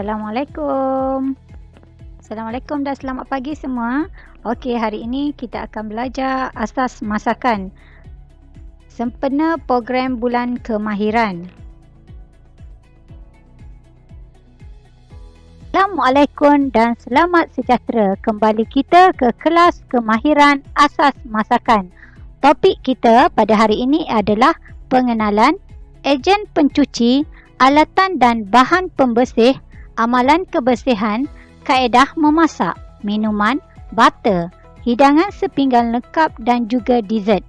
Assalamualaikum. Assalamualaikum dan selamat pagi semua. Okey, hari ini kita akan belajar asas masakan. Sempena program bulan kemahiran. Assalamualaikum dan selamat sejahtera. Kembali kita ke kelas kemahiran asas masakan. Topik kita pada hari ini adalah pengenalan ejen pencuci, alatan dan bahan pembersih, amalan kebersihan, kaedah memasak, minuman, butter, hidangan sepinggan lengkap dan juga dessert.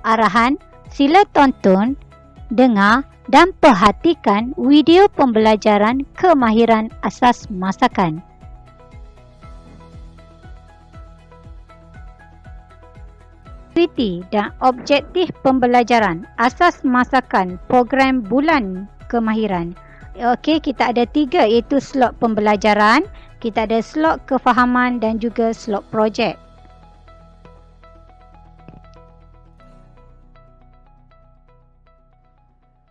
Arahan, sila tonton, dengar dan perhatikan video pembelajaran kemahiran asas masakan. Aktiviti dan objektif pembelajaran asas masakan program bulan kemahiran. Okey, kita ada 3 iaitu slot pembelajaran, kita ada slot kefahaman dan juga slot projek.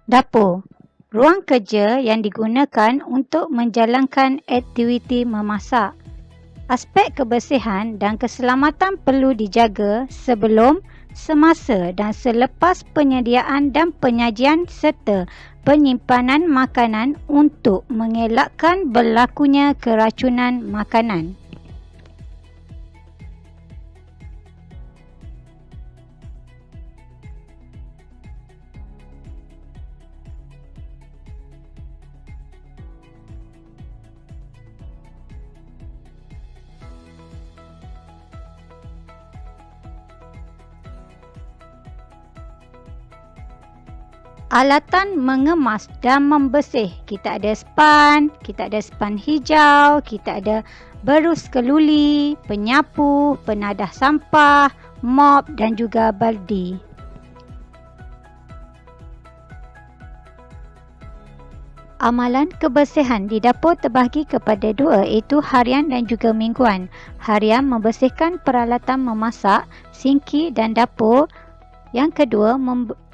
Dapur, ruang kerja yang digunakan untuk menjalankan aktiviti memasak. Aspek kebersihan dan keselamatan perlu dijaga sebelum, semasa dan selepas penyediaan dan penyajian serta penyimpanan makanan untuk mengelakkan berlakunya keracunan makanan. Alatan mengemas dan membersih. Kita ada span, kita ada span hijau, kita ada berus keluli, penyapu, penadah sampah, mop dan juga baldi. Amalan kebersihan di dapur terbahagi kepada 2 iaitu harian dan juga mingguan. Harian membersihkan peralatan memasak, sinki dan dapur. Yang kedua,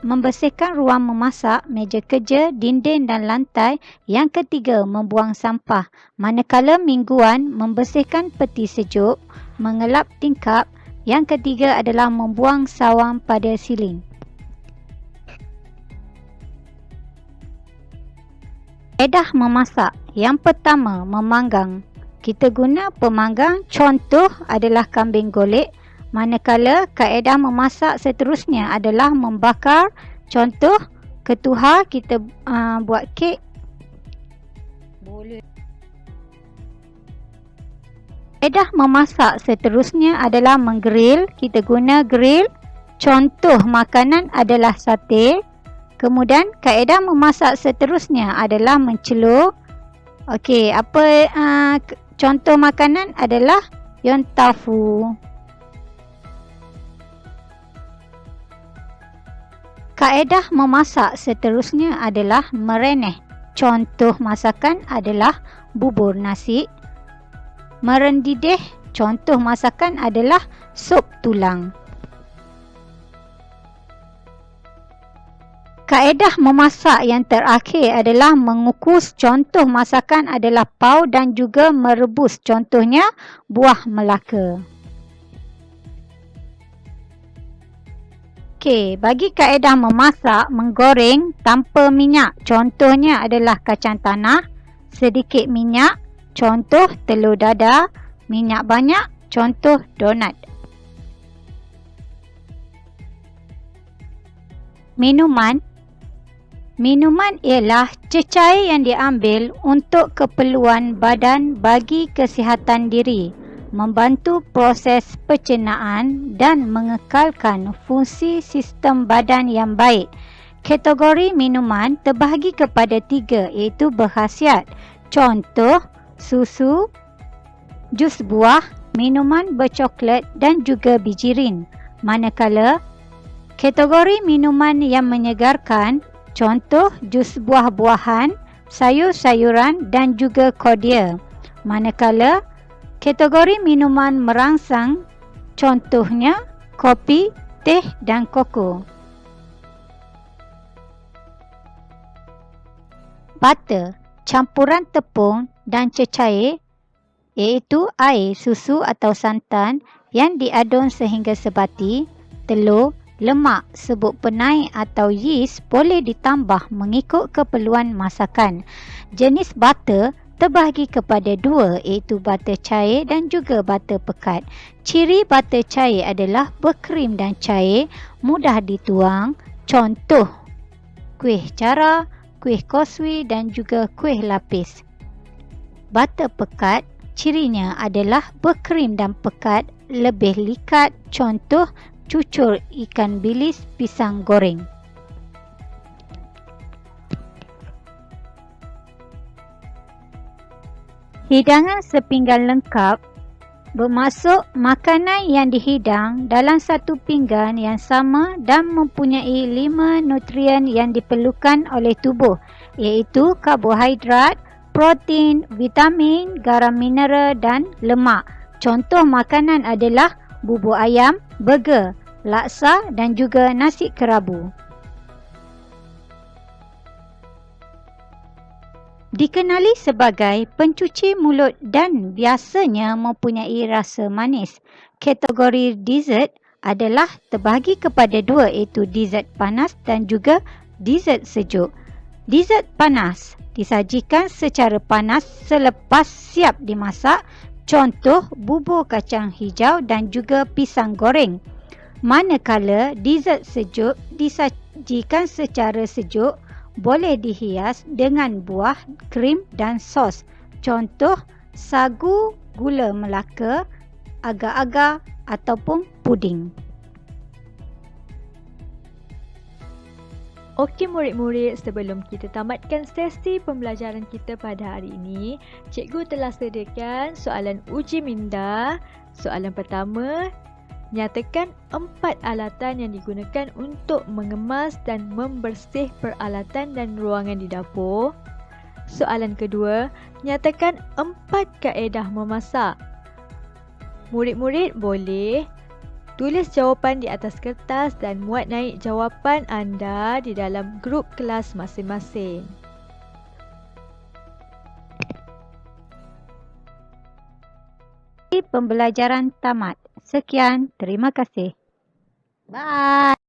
membersihkan ruang memasak, meja kerja, dinding dan lantai. Yang ketiga, membuang sampah. Manakala mingguan, membersihkan peti sejuk, mengelap tingkap. Yang ketiga adalah membuang sawang pada siling. Kaedah memasak. Yang pertama, memanggang. Kita guna pemanggang, contoh adalah kambing golek. Manakala kaedah memasak seterusnya adalah membakar, contoh ketuhar, kita buat kek. Kaedah memasak seterusnya adalah menggrill, kita guna grill, contoh makanan adalah sate. Kemudian kaedah memasak seterusnya adalah mencelur. Okey, contoh makanan adalah yon tofu. Kaedah memasak seterusnya adalah mereneh. Contoh masakan adalah bubur nasi. Merendidih, contoh masakan adalah sup tulang. Kaedah memasak yang terakhir adalah mengukus. Contoh masakan adalah pau dan juga merebus. Contohnya buah Melaka. Okey, bagi kaedah memasak, menggoreng tanpa minyak. Contohnya adalah kacang tanah, sedikit minyak, contoh telur dadah, minyak banyak, contoh donat. Minuman. Minuman ialah cecair yang diambil untuk keperluan badan bagi kesihatan diri, membantu proses pencernaan dan mengekalkan fungsi sistem badan yang baik. Kategori minuman terbahagi kepada 3 iaitu berkhasiat. Contoh, susu, jus buah, minuman bercoklat dan juga bijirin. Manakala kategori minuman yang menyegarkan, contoh jus buah-buahan, sayur-sayuran dan juga kordia. Manakala kategori minuman merangsang, contohnya kopi, teh dan koko. Butter, campuran tepung dan cecair, iaitu air, susu atau santan yang diadun sehingga sebati, telur, lemak, serbuk penaik atau yeast boleh ditambah mengikut keperluan masakan. Jenis butter terbahagi kepada dua, iaitu butter cair dan juga butter pekat. Ciri butter cair adalah berkrim dan cair, mudah dituang. Contoh, kuih cara, kuih kosui dan juga kuih lapis. Butter pekat, cirinya adalah berkrim dan pekat, lebih likat. Contoh, cucur ikan bilis, pisang goreng. Hidangan sepinggan lengkap bermaksud makanan yang dihidang dalam satu pinggan yang sama dan mempunyai 5 nutrien yang diperlukan oleh tubuh, iaitu karbohidrat, protein, vitamin, garam mineral dan lemak. Contoh makanan adalah bubur ayam, burger, laksa dan juga nasi kerabu. Dikenali sebagai pencuci mulut dan biasanya mempunyai rasa manis. Kategori dessert adalah terbahagi kepada dua, iaitu dessert panas dan juga dessert sejuk. Dessert panas disajikan secara panas selepas siap dimasak. Contoh, bubur kacang hijau dan juga pisang goreng. Manakala dessert sejuk disajikan secara sejuk, boleh dihias dengan buah, krim dan sos. Contoh, sagu, gula melaka, agar-agar ataupun puding. Okey murid-murid, sebelum kita tamatkan sesi pembelajaran kita pada hari ini, cikgu telah sediakan soalan uji minda. Soalan pertama, nyatakan 4 alatan yang digunakan untuk mengemas dan membersih peralatan dan ruangan di dapur. Soalan kedua, nyatakan 4 kaedah memasak. Murid-murid boleh tulis jawapan di atas kertas dan muat naik jawapan anda di dalam grup kelas masing-masing. Pembelajaran tamat. Sekian, terima kasih. Bye.